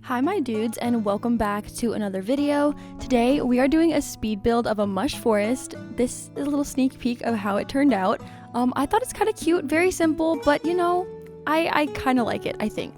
Hi my dudes, and welcome back to another video. Today we are doing a speed build of a mush forest. This is a little sneak peek of how it turned out. I thought it's kind of cute, very simple, but you know, I kind of like it, I think.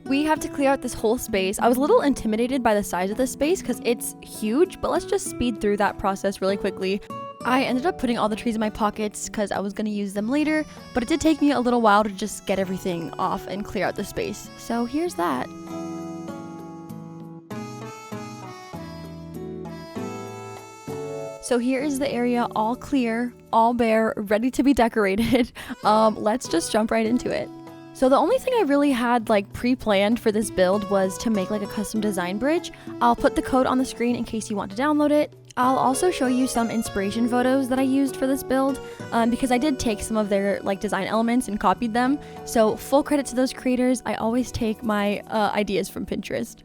We have to clear out this whole space. I was a little intimidated by the size of this space because it's huge, but let's just speed through that process really quickly. I ended up putting all the trees in my pockets because I was going to use them later, but it did take me a little while to just get everything off and clear out the space. So here's that. So here is the area all clear, all bare, ready to be decorated. Let's just jump right into it. So the only thing I really had like pre-planned for this build was to make like a custom design bridge. I'll put the code on the screen in case you want to download it. I'll also show you some inspiration photos that I used for this build because I did take some of their like design elements and copied them. So full credit to those creators. I always take my ideas from Pinterest.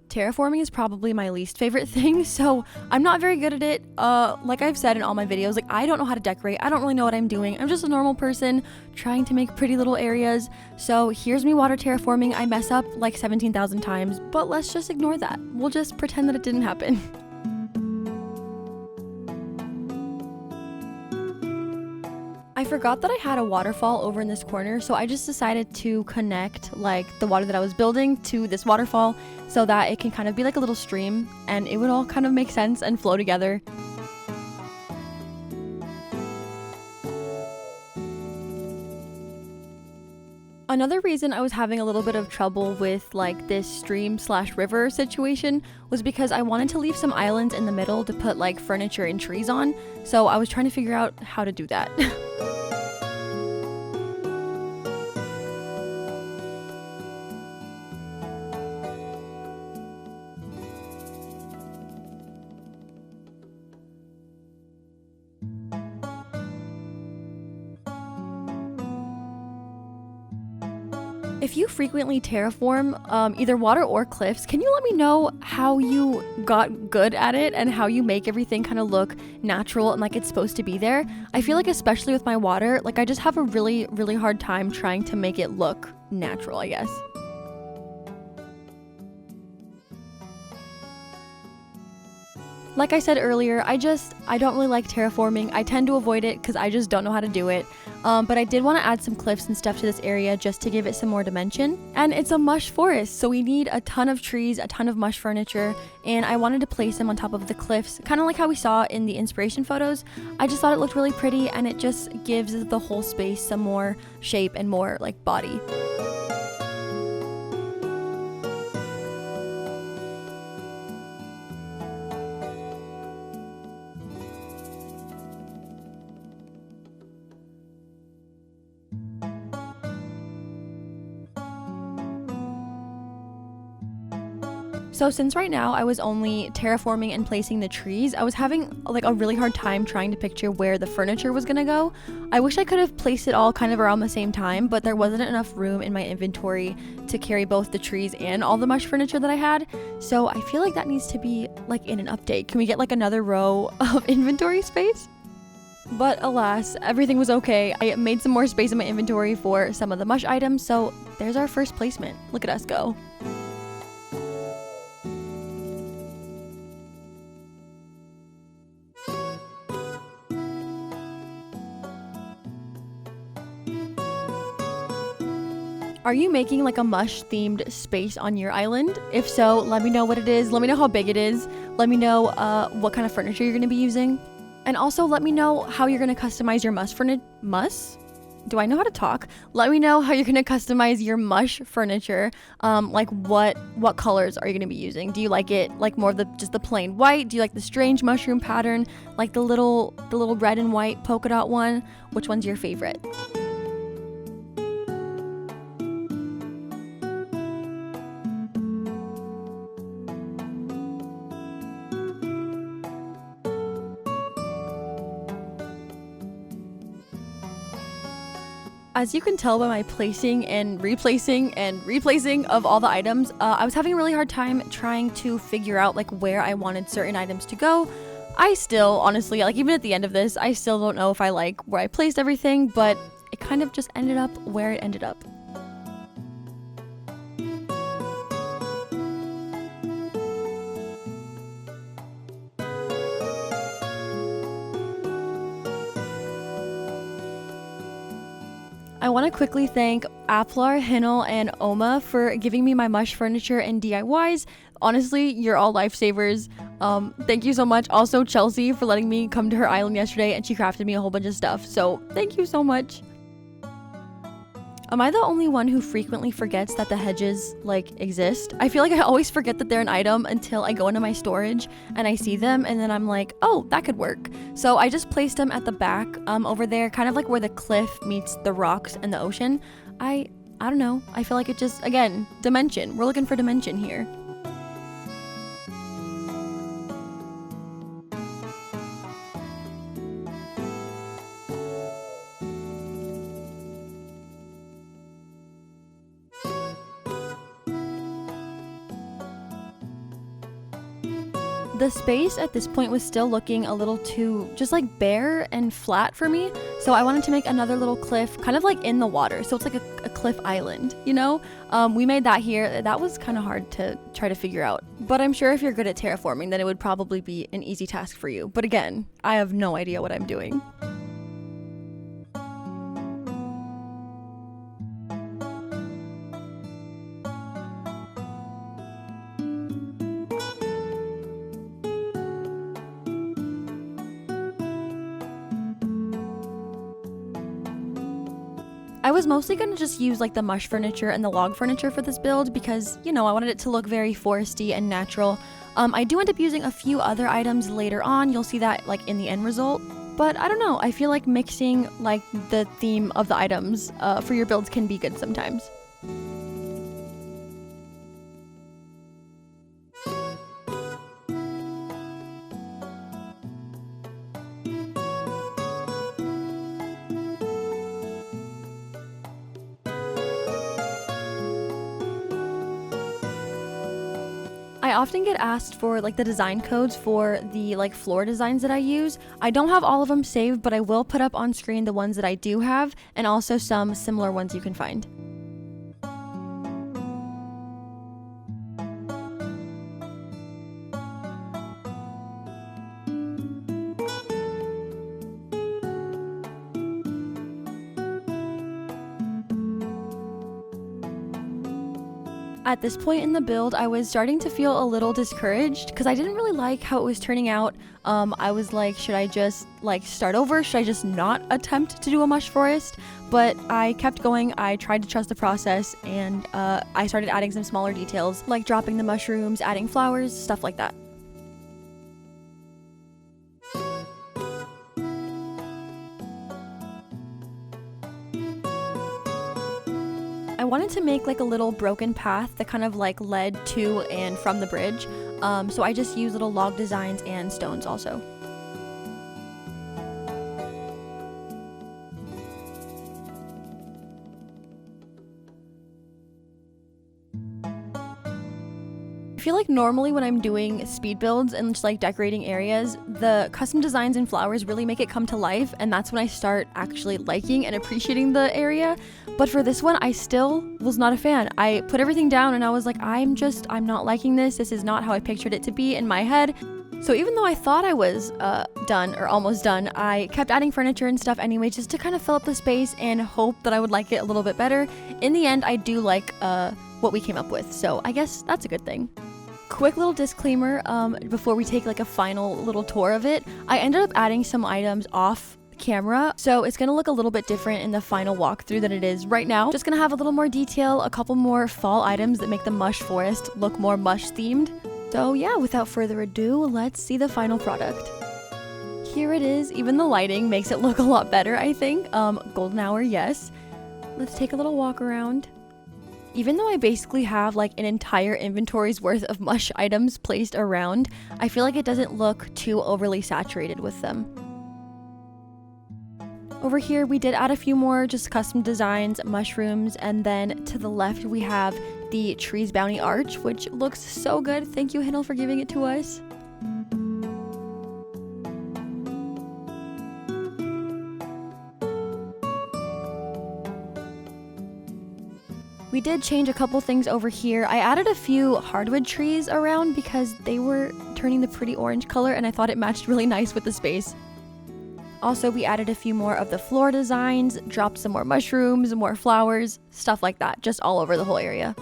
Terraforming is probably my least favorite thing, so I'm not very good at it. Like I've said in all my videos, like I don't know how to decorate. I don't really know what I'm doing. I'm just a normal person trying to make pretty little areas. So here's me water terraforming. I mess up like 17,000 times, but let's just ignore that. We'll just pretend that it didn't happen. I forgot that I had a waterfall over in this corner, so I just decided to connect like the water that I was building to this waterfall so that it can kind of be like a little stream and it would all kind of make sense and flow together. Another reason I was having a little bit of trouble with like this stream/river situation was because I wanted to leave some islands in the middle to put like furniture and trees on, so I was trying to figure out how to do that. If you frequently terraform either water or cliffs, can you let me know how you got good at it and how you make everything kind of look natural and like it's supposed to be there? I feel like especially with my water, like I just have a really hard time trying to make it look natural, I guess. Like I said earlier, I don't really like terraforming. I tend to avoid it because I just don't know how to do it. But I did want to add some cliffs and stuff to this area just to give it some more dimension. And it's a mush forest, so we need a ton of trees, a ton of mush furniture, and I wanted to place them on top of the cliffs, kind of like how we saw in the inspiration photos. I just thought it looked really pretty and it just gives the whole space some more shape and more like body. So since right now I was only terraforming and placing the trees, I was having like a really hard time trying to picture where the furniture was gonna go. I wish I could have placed it all kind of around the same time, but there wasn't enough room in my inventory to carry both the trees and all the mush furniture that I had. So I feel like that needs to be like in an update. Can we get like another row of inventory space? But alas, everything was okay. I made some more space in my inventory for some of the mush items, so there's our first placement. Look at us go. Are you making like a mush-themed space on your island? If so, let me know what it is. Let me know how big it is. Let me know what kind of furniture you're going to be using. And also let me know how you're going to customize your Do I know how to talk? Let me know how you're going to customize your mush furniture. Like what colors are you going to be using? Do you like it like more of just the plain white? Do you like the strange mushroom pattern? Like the little red and white polka dot one? Which one's your favorite? As you can tell by my placing and replacing of all the items, I was having a really hard time trying to figure out like where I wanted certain items to go. I still, honestly, like even at the end of this, I still don't know if I like where I placed everything, but it kind of just ended up where it ended up. I want to quickly thank Aplar, Hinel, and Oma for giving me my mush furniture and DIYs. Honestly, you're all lifesavers. Thank you so much. Also, Chelsea for letting me come to her island yesterday and she crafted me a whole bunch of stuff. So thank you so much. Am I the only one who frequently forgets that the hedges, like, exist? I feel like I always forget that they're an item until I go into my storage and I see them and then I'm like, oh, that could work. So I just placed them at the back over there, kind of like where the cliff meets the rocks and the ocean. I don't know. I feel like it just, again, dimension. We're looking for dimension here. The space at this point was still looking a little too just like bare and flat for me, so I wanted to make another little cliff kind of like in the water, so it's like a cliff island, you know? We made that here. That was kind of hard to try to figure out, but I'm sure if you're good at terraforming then it would probably be an easy task for you, but again, I have no idea what I'm doing. I was mostly going to just use like the mush furniture and the log furniture for this build because, you know, I wanted it to look very foresty and natural. I do end up using a few other items later on. You'll see that like in the end result. But I don't know. I feel like mixing like the theme of the items for your builds can be good sometimes. I often get asked for like the design codes for the like floor designs that I use. I don't have all of them saved, but I will put up on screen the ones that I do have and also some similar ones you can find. At this point in the build, I was starting to feel a little discouraged because I didn't really like how it was turning out. I was like, should I just like start over? Should I just not attempt to do a mush forest? But I kept going. I tried to trust the process and I started adding some smaller details like dropping the mushrooms, adding flowers, stuff like that. I wanted to make like a little broken path that kind of like led to and from the bridge, so I just used little log designs and stones also. I feel like normally when I'm doing speed builds and just like decorating areas, the custom designs and flowers really make it come to life, and that's when I start actually liking and appreciating the area. But for this one, I still was not a fan. I put everything down and I was like, I'm not liking this. This is not how I pictured it to be in my head. So even though I thought I was done or almost done, I kept adding furniture and stuff anyway, just to kind of fill up the space and hope that I would like it a little bit better. In the end, I do like what we came up with, so I guess that's a good thing. Quick little disclaimer before we take like a final little tour of it. I ended up adding some items off camera, so it's gonna look a little bit different in the final walkthrough than it is right now. Just gonna have a little more detail, a couple more fall items that make the mush forest look more mush themed. So yeah, without further ado, let's see the final product. Here it is. Even the lighting makes it look a lot better, I think. Golden hour, yes. Let's take a little walk around. Even though I basically have like an entire inventory's worth of mush items placed around, I feel like it doesn't look too overly saturated with them. Over here, we did add a few more just custom designs, mushrooms, and then to the left we have the Trees Bounty Arch, which looks so good. Thank you, Hinel, for giving it to us. We did change a couple things over here. I added a few hardwood trees around because they were turning the pretty orange color and I thought it matched really nice with the space. Also, we added a few more of the floor designs, dropped some more mushrooms, more flowers, stuff like that, just all over the whole area.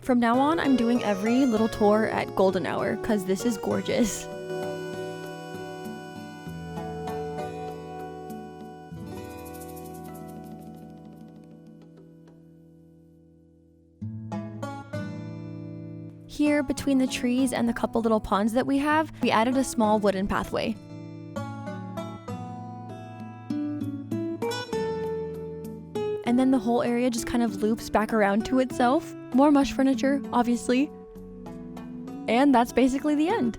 From now on, I'm doing every little tour at golden hour because this is gorgeous. Here, between the trees and the couple little ponds that we have, we added a small wooden pathway. And then the whole area just kind of loops back around to itself. More mush furniture, obviously. And that's basically the end.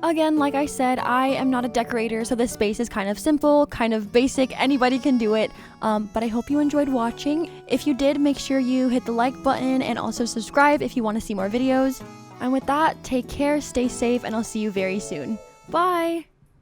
Again, like I said, I am not a decorator, so this space is kind of simple, kind of basic, anybody can do it. But I hope you enjoyed watching. If you did, make sure you hit the like button and also subscribe if you want to see more videos. And with that, take care, stay safe, and I'll see you very soon. Bye!